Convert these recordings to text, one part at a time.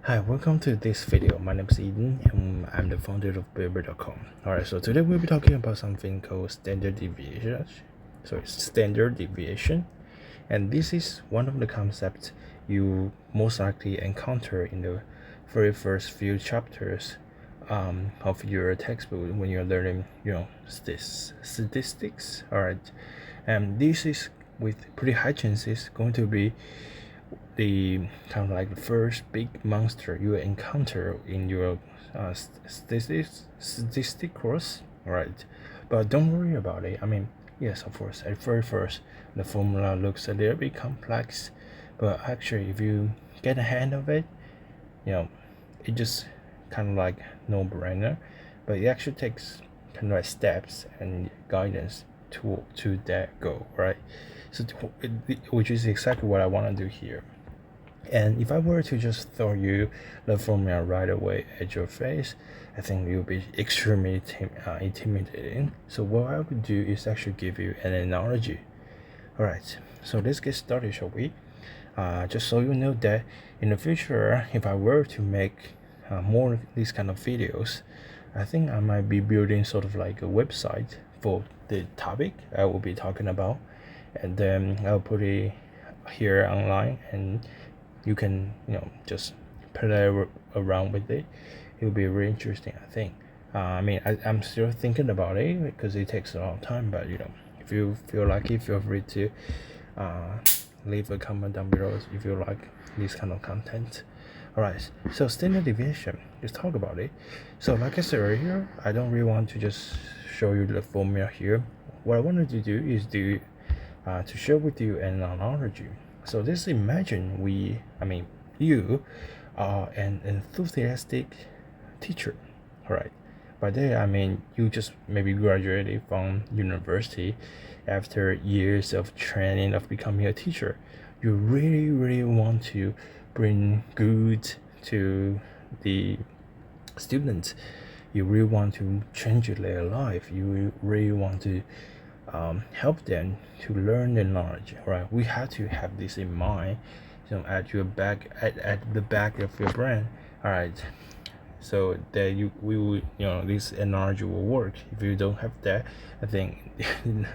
Hi, welcome to this video. My name is Eden and I'm the founder of Berber.com. Alright, so today we'll be talking about something called standard deviation. Standard deviation. And this is one of the concepts you most likely encounter in the very first few chapters of your textbook when you're learning, statistics. Alright, and this is with pretty high chances going to be the kind of like the first big monster you encounter in your statistic course, right? But don't worry about it. I mean, yes, of course, at very first the formula looks a little bit complex, but actually if you get a hand of it, it just kind of like no-brainer. But it actually takes kind of like steps and guidance to that goal, right? So which is exactly what I want to do here. And if I were to just throw you the formula right away at your face, I think it would be extremely intimidating. So what I would do is actually give you an analogy. Alright, so let's get started, shall we? Just so you know that in the future, if I were to make more of these kind of videos, I think I might be building sort of like a website for the topic I will be talking about, and then I'll put it here online, and you can just play around with it. It will be really interesting, I think. I'm still thinking about it because it takes a long time, but if you feel like it, feel free to leave a comment down below if you like this kind of content. Alright, so standard deviation, let's talk about it. So like I said earlier, I don't really want to just show you the formula here. What I wanted to do is to share with you an analogy. So let's imagine you are an enthusiastic teacher. Alright, by that I mean you just maybe graduated from university after years of training of becoming a teacher. You really want to bring good to the students. You really want to change their life. You really want to help them to learn the knowledge, right? We have to have this in mind, at your back, at the back of your brain. All right, so that we will, this analogy will work. If you don't have that, I think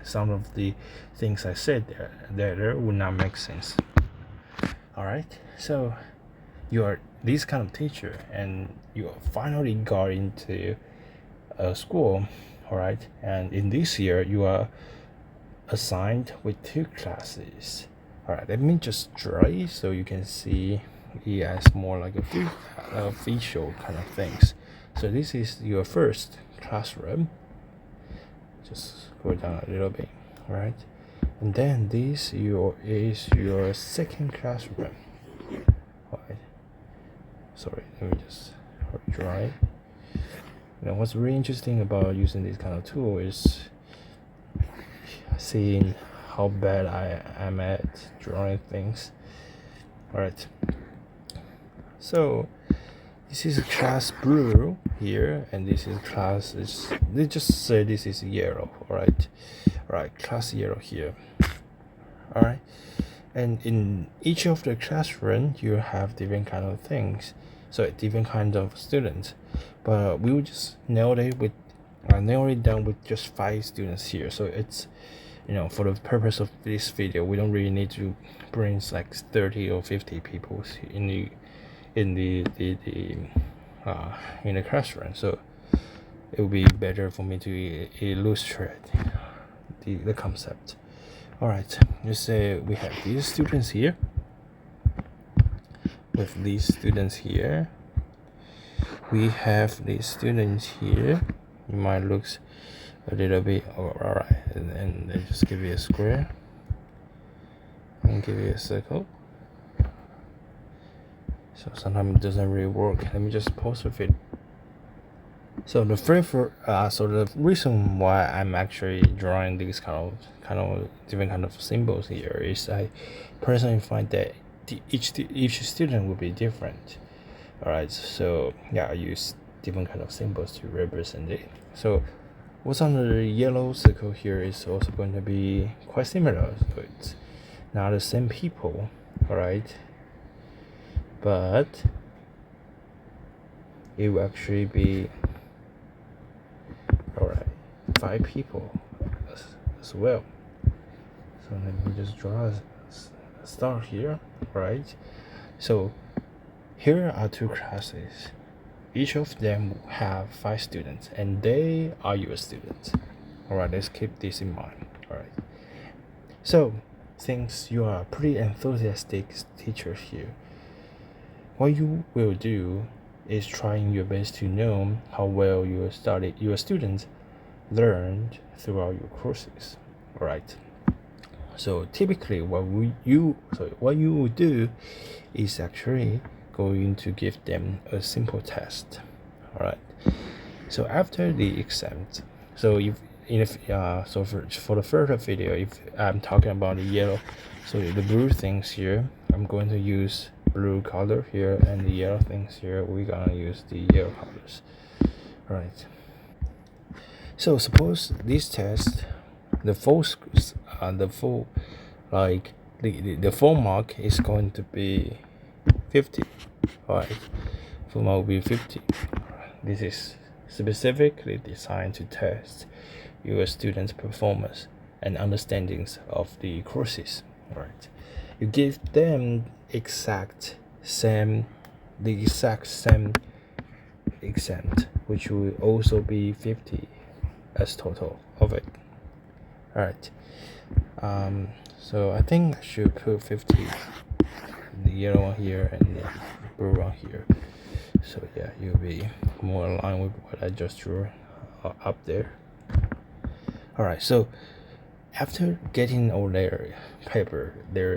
some of the things I said there would not make sense. All right, so you are this kind of teacher and you finally got into a school. All right, and in this year you are assigned with 2 classes. All right, let me just draw it so you can see it as more like a visual kind of things. So this is your first classroom. Just go down a little bit, all right? And then this is your second classroom. All right. Sorry, let me just draw it. What's really interesting about using this kind of tool is seeing how bad I am at drawing things. Alright, so this is class blue here, and this is class let's just say this is yellow. Alright, class yellow here. Alright, and in each of the classroom you have different kind of things, so different kind of students, but we will just nail it down with just 5 students here. So it's for the purpose of this video, we don't really need to bring like 30 or 50 people in the classroom. So it would be better for me to illustrate the concept. All right, let's say we have these students here with these students here. We have these students here. It might looks a little bit alright, and then just give you a square and give you a circle. So sometimes it doesn't really work. Let me just pause with it. So the reason why I'm actually drawing these kind of different kind of symbols here is I personally find that each student will be different. Alright, so yeah, I use different kind of symbols to represent it. So what's on the yellow circle here is also going to be quite similar. So it's not the same people, alright, but it will actually be, alright, 5 people as well. So let me just draw a star here, right? So here are 2 classes. Each of them have 5 students, and they are your students. Alright, let's keep this in mind. Alright. So, since you are a pretty enthusiastic teacher here, what you will do is trying your best to know how well your students learned throughout your courses. Alright. So typically what you would do is actually going to give them a simple test. Alright. So after the exam, so for the first video, if I'm talking about the yellow, so the blue things here, I'm going to use blue color here, and the yellow things here, we're gonna use the yellow colors. Alright. So suppose this test, the full mark is going to be 50. Alright, full mark will be 50. This is specifically designed to test your students' performance and understandings of the courses. Alright, you give them the exact same exam, which will also be 50 as total of it. Alright, so I think I should put 50, the yellow one here and the blue one here. So yeah, you'll be more aligned with what I just drew up there. Alright, so after getting all their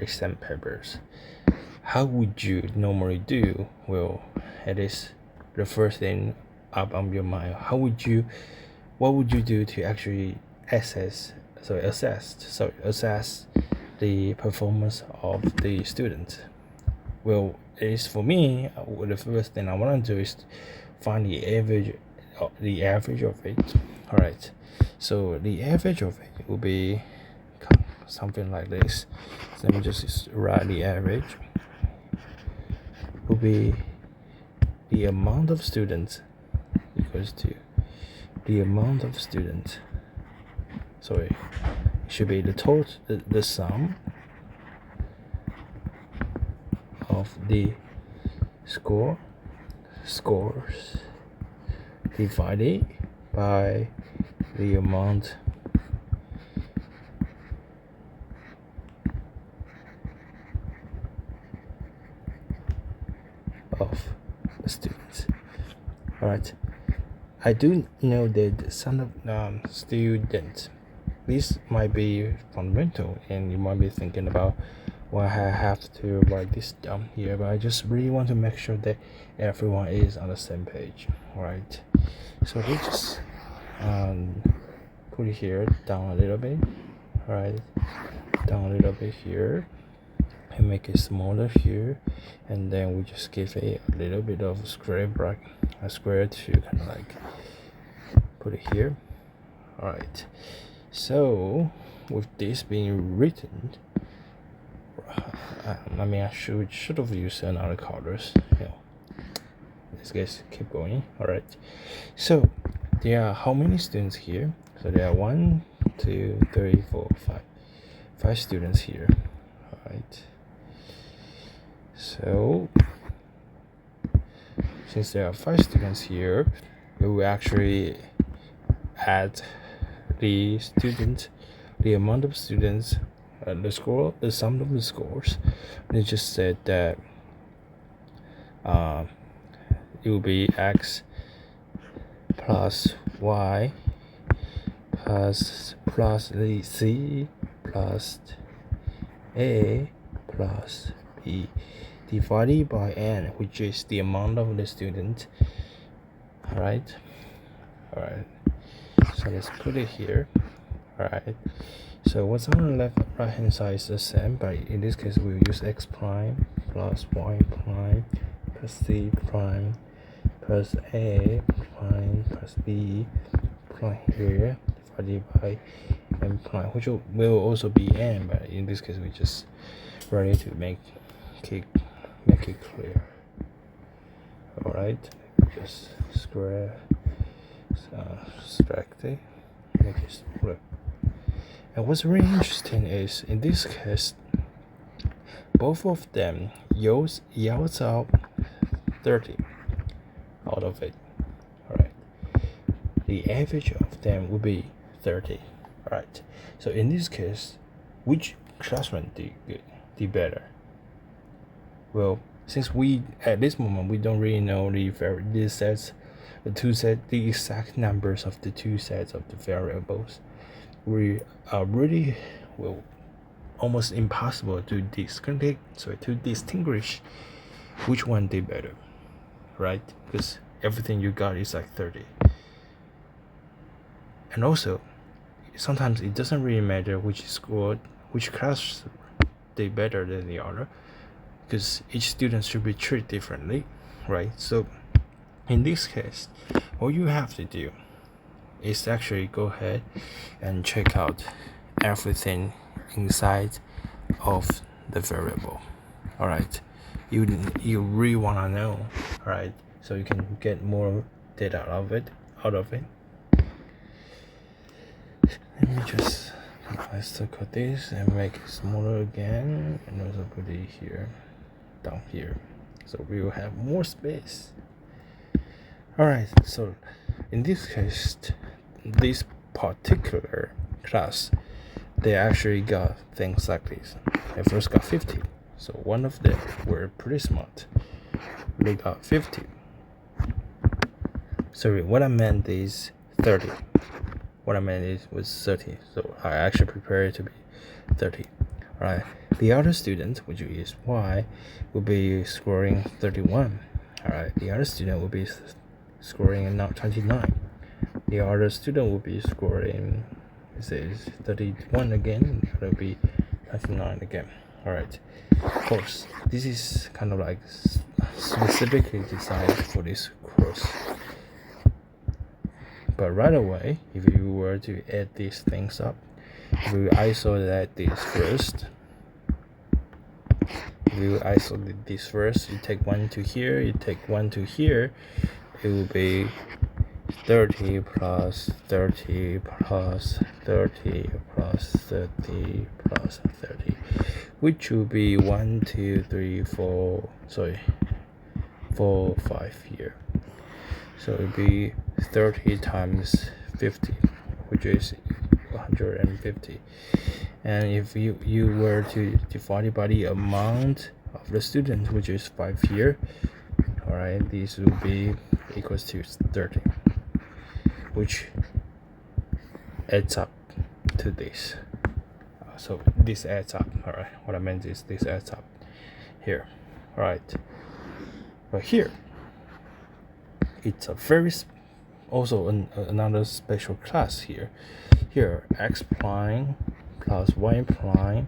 exam papers, how would you normally do? Well, it is the first thing up on your mind. What would you do to actually assess the performance of the student? Well, it is for me, the first thing I want to do is find the average of it. Alright, so the average of it will be something like this. So let me just write the average. Will be the amount of students equals to the amount of students. Sorry, it should be the sum of the scores divided by the amount of the students. Alright, I do know that some of students, this might be fundamental, and you might be thinking about why I have to write this down here, but I just really want to make sure that everyone is on the same page. Alright, so we just put it here down a little bit. Alright, down a little bit here, and make it smaller here, and then we just give it a little bit of a square to kind of like put it here. Alright, so with this being written, I should have used another colors. Let's guys keep going. Alright, so there are how many students here? So there are 1, 2, 3, 4, 5 students here. Alright, so since there are 5 students here, we will actually add the amount of students, the sum of the scores. They just said that it will be x plus y plus c plus a plus b divided by n, which is the amount of the student. Alright, so let's put it here. Alright, so what's on the right hand side is the same, but in this case we'll use x prime plus y prime plus c prime plus a prime plus b prime here divided by n prime, which will also be n, but in this case we just ready to make it clear. Alright, just square strictly make it smaller. And what's really interesting is in this case, both of them yells out 30 out of it. Alright. The average of them will be 30. Alright. So in this case, which classroom did better? Well, since we at this moment we don't really know the exact numbers of the two sets of the variables, we are really almost impossible to distinguish which one did better, right? Because everything you got is like 30. And also, sometimes it doesn't really matter which class did better than the other, because each student should be treated differently, right? So in this case, all you have to do is actually go ahead and check out everything inside of the variable. All right, you really want to know, all right, so you can get more data out of it. Let me just let's look at this and make it smaller again, and also put it here, down here, so we will have more space. Alright, so in this case, this particular class, they actually got things like this. They first got 50, so one of them were pretty smart. They got 50. Sorry, what I meant is 30. What I meant was 30, so I actually prepared it to be 30. Alright, the other student, which is Y, will be scoring 31. Alright, the other student will be scoring now 29. The other student will be scoring, it says 31 again, it will be 29 again. Alright, of course, this is kind of like specifically designed for this course. But right away, if you were to add these things up, if you isolate this first, you take one to here, you take one to here, it will be 30 plus 30 plus 30 plus 30 plus 30, which will be 1, 2, 3, 4, 5 here. So it will be 30 times 50, which is 150. And if you were to divide it by the amount of the students, which is 5 here, alright, this will be equals to 30, which adds up to this. So this adds up, alright. What I meant is this adds up here, alright. But here, it's a very also another special class here. Here, x prime plus y prime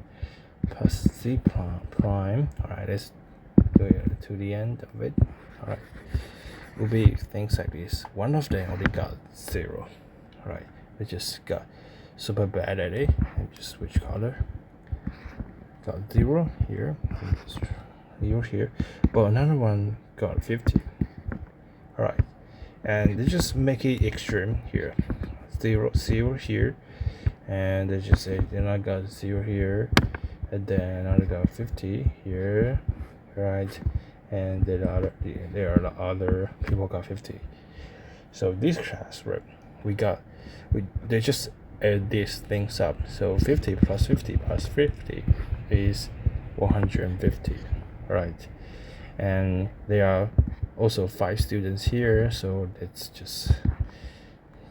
plus z prime. Alright, let's go to the end of it. Alright, will be things like this. One of them only got 0. Alright, we just got super bad at it. And just switch color. Got 0 here, 0 here, but another one got 50. Alright, and they just make it extreme here. 0 here, and they just say then I got 0 here, and then I got 50 here, right? And there are the other people got 50. So this class, right, they just add these things up. So 50 plus 50 plus 50 is 150, right? And there are also 5 students here, so let's just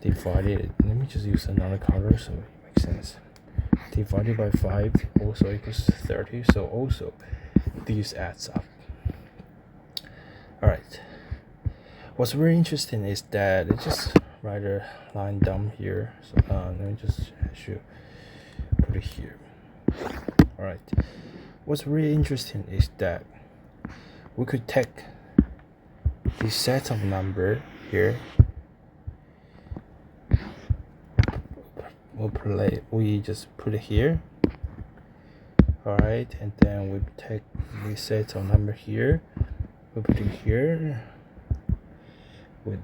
divide it. Let me just use another color so it makes sense. Divided by 5 also equals 30, so also these adds up. Alright, what's really interesting is that it just write a line down here, so let me just actually put it here. Alright, what's really interesting is that we could take the set of number here, we just put it here, alright, and then we take the set of number here, we put it here,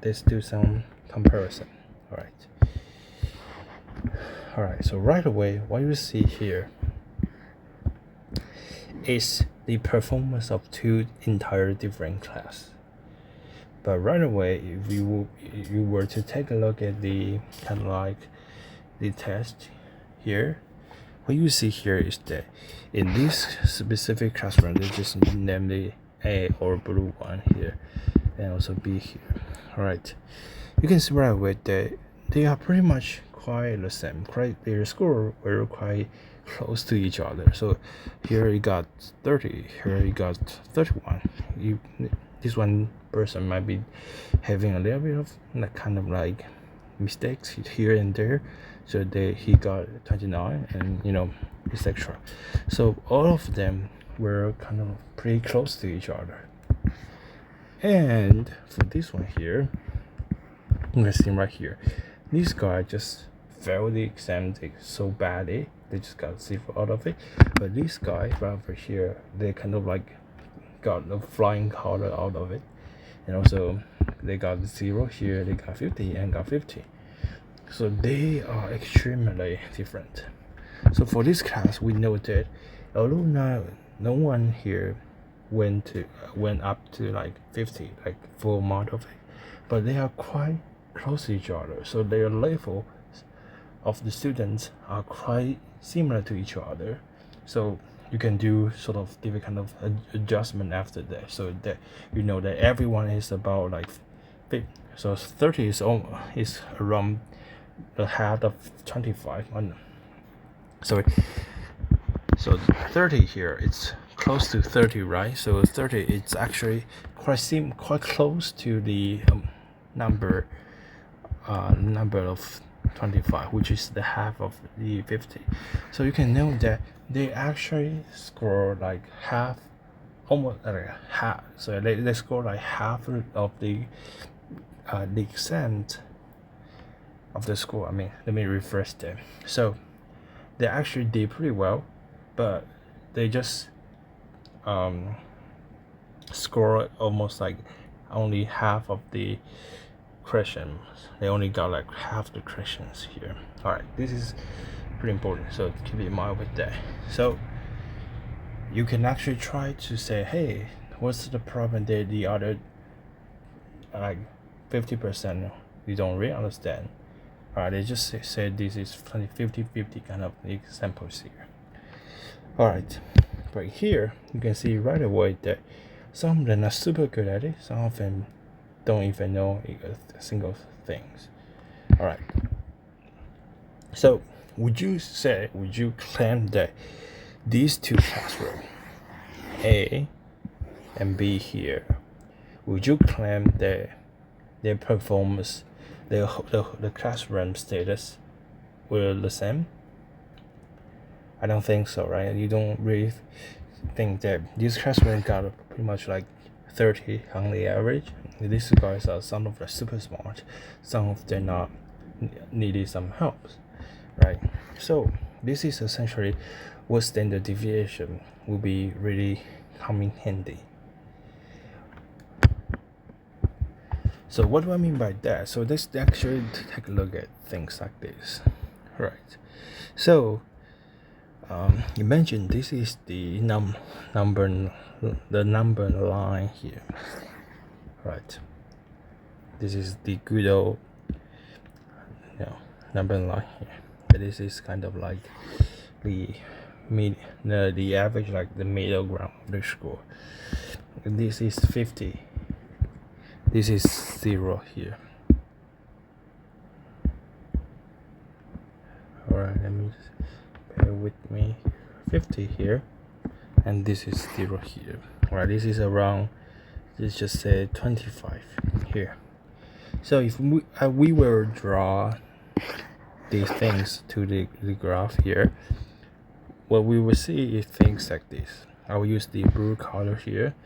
let's do some comparison. All right, so right away what you see here is the performance of two entire different classes. But right away, if you were to take a look at the kind of like the test here, what you see here is that in this specific classroom, they just name the A or blue one here, and also B here. All right, you can see right away that they are pretty much quite the same. Their score were quite close to each other. So here you got 30, here you got 31. This one person might be having a little bit of kind of like mistakes here and there, so he got 29, and etc. So all of them were kind of pretty close to each other. And for this one here, you can see right here, this guy just failed the exam so badly, they just got 0 out of it. But this guy right over here, they kind of like got a flying color out of it, and also they got 0 here, they got 50 and got 50. So they are extremely different. So for this class, we know that although no one here went up to like 50, like full amount of it, but they are quite close to each other. So their level of the students are quite similar to each other. So you can do sort of give a kind of adjustment after that, so that that everyone is about like 50. So 30 is around the half of 25. Sorry. So 30 here, it's close to 30, right? So 30, it's actually quite close to the number of 25, which is the half of the 50. So you can know that they actually score like half, almost like half. So they score like half of the extent of the score. I mean, let me rephrase that. So they actually did pretty well, but they just score almost like only half of the questions. They only got like half the questions here. All right, this is pretty important, so keep in mind with that. So you can actually try to say, hey, what's the problem that the other like 50% you don't really understand? All right, they just say this is 50-50 kind of examples here. All right, right here you can see right away that some of them are super good at it, some of them don't even know a single things. All right, so would you claim that these two classrooms, A and B here, would you claim that their performance, the classroom status were the same? I don't think so, right? You don't really think that these classroom got pretty much like 30 on the average. These guys are some of them super smart, some of them not needed some help, right? So this is essentially what standard deviation will be really coming handy. So what do I mean by that? So let's actually take a look at things like this, right? So imagine this is the number line here, right? This is the good old number line here. This is kind of like the average, like the middle ground of the score. This is 50. This is 0 here. Alright, let me just bear with me. 50 here, and this is 0 here. Alright, this is around, let's just say 25 here. So if we will draw these things to the graph here, what we will see is things like this. I will use the blue color here,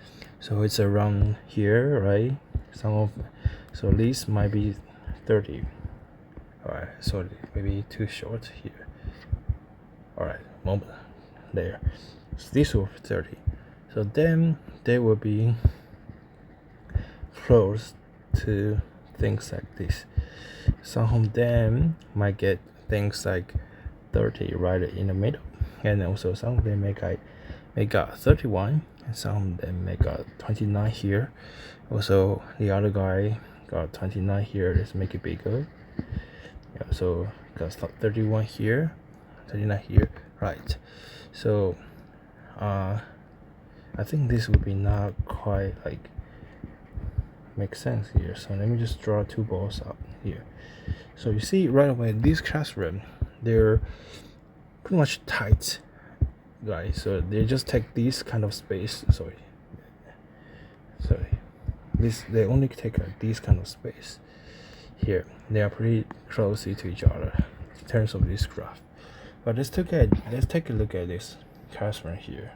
so it's around here, right? So this might be 30. Alright, so maybe too short here. Alright, moment there. So this will be 30. So then they will be close to things like this. Some of them might get things like 30 right in the middle, and also some of them may got 31, and some of them may got 29 here. Also, the other guy got 29 here. Let's make it bigger. Yeah, so got 31 here, 39 here, right? So I think this would be not quite like make sense here. So let me just draw two balls up here. So you see right away, this classroom, they're pretty much tight, right? So they just take this kind of space. Sorry, they only take this kind of space here. They are pretty closely to each other in terms of this graph. But let's take a look at this classroom here.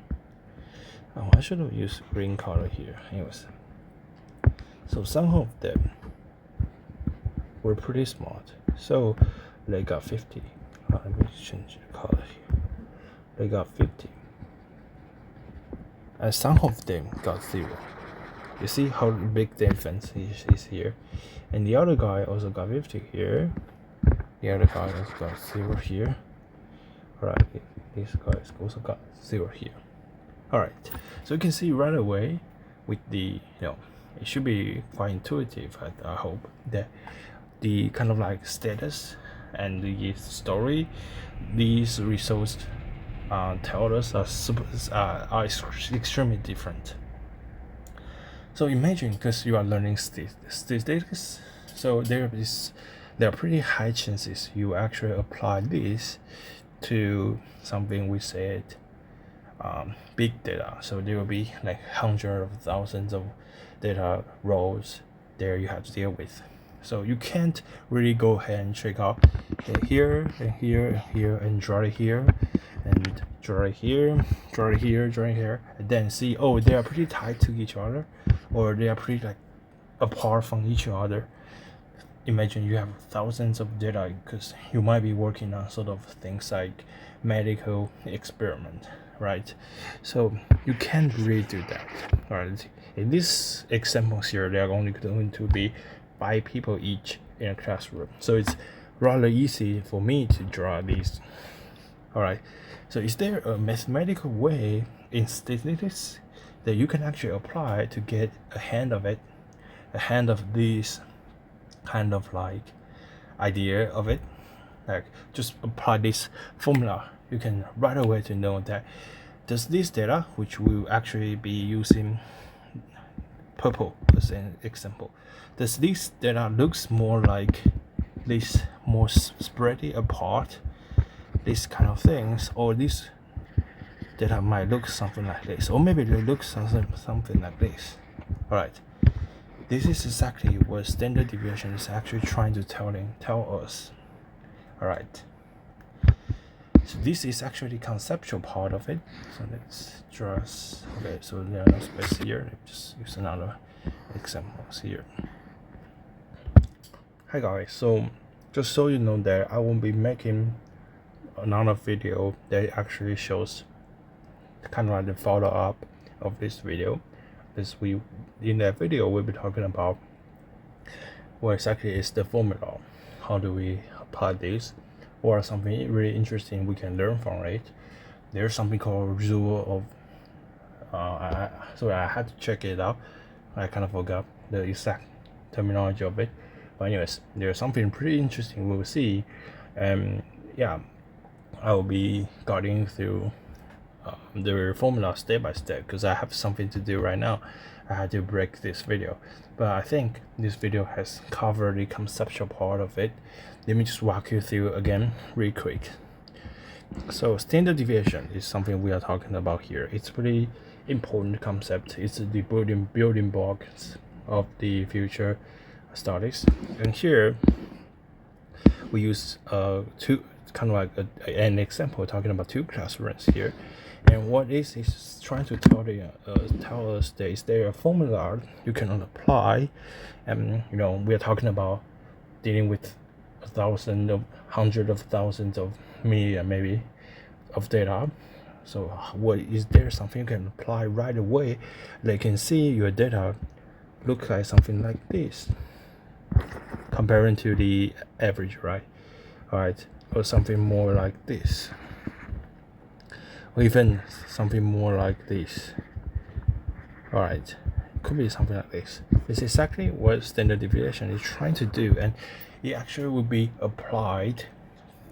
Oh, I should have used green color here. Anyways, so some of them were pretty smart. So they got 50. Let me change the color here. They got 50. And some of them got 0. You see how big the difference is here. And the other guy also got 50 here. The other guy also got 0 here. Alright, this guy also got 0 here. Alright, so you can see right away with the, it should be quite intuitive, I hope, that the kind of like status and the story these results tell us are extremely different. So imagine, because you are learning statistics, so there are pretty high chances you actually apply this to something we said big data. So there will be like hundreds of thousands of data rows there you have to deal with. So you can't really go ahead and check out here and here and here and draw it here and draw it here, draw it here, draw it here, and then see, oh, they are pretty tight to each other, or they are pretty like apart from each other. Imagine you have thousands of data, because you might be working on sort of things like medical experiment, right? So you can't really do that. Right? In this examples here, they are only going to be 5 people each in a classroom, so it's rather easy for me to draw these. All right, so is there a mathematical way in statistics that you can actually apply to get a hand of this kind of like idea of it? Like, just apply this formula, you can right away to know that does this data, which will actually be using purple as an example, does this data looks more like this, more spready apart, this kind of things, or this data might look something like this, or maybe they look something like this. All right, this is exactly what standard deviation is actually trying to tell us. All right, so this is actually the conceptual part of it. So let's draw. Okay, so there are no space here. Just use another examples here. Hi guys, so just so you know that I won't be making another video that actually shows kind of like the follow up of this video. In that video we'll be talking about what exactly is the formula, how do we apply this, or something really interesting we can learn from it. There's something called rule of sorry, I had to check it out. I kind of forgot the exact terminology of it, but anyways, there's something pretty interesting we'll see. Yeah, I will be guiding through the formula step by step, because I have something to do right now. I had to break this video, but I think this video has covered the conceptual part of it. Let me just walk you through again real quick. So standard deviation is something we are talking about here. It's pretty important concept. It's the building blocks of the future statistics, and here we use two kind of like an example talking about 2 classrooms here. And what this is trying to tell us that is there a formula you can apply, and we are talking about dealing with hundreds of thousands of million maybe of data. So what is there something you can apply right away? They can see your data look like something like this. comparing to the average, right? All right, or something more like this, or even something more like this. All right, could be something like this. It's exactly what standard deviation is trying to do, and it actually will be applied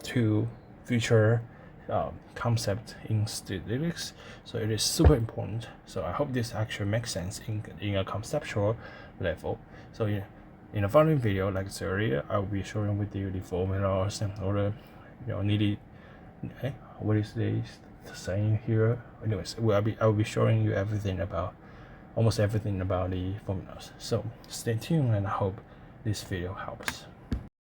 to future concept in statistics. So it is super important. So I hope this actually makes sense in a conceptual level. So in the following video, like I said earlier, I will be showing with you the formulas and all the needed. What is this saying here? Anyways, I will be showing you almost everything about the formulas. So stay tuned, and I hope this video helps.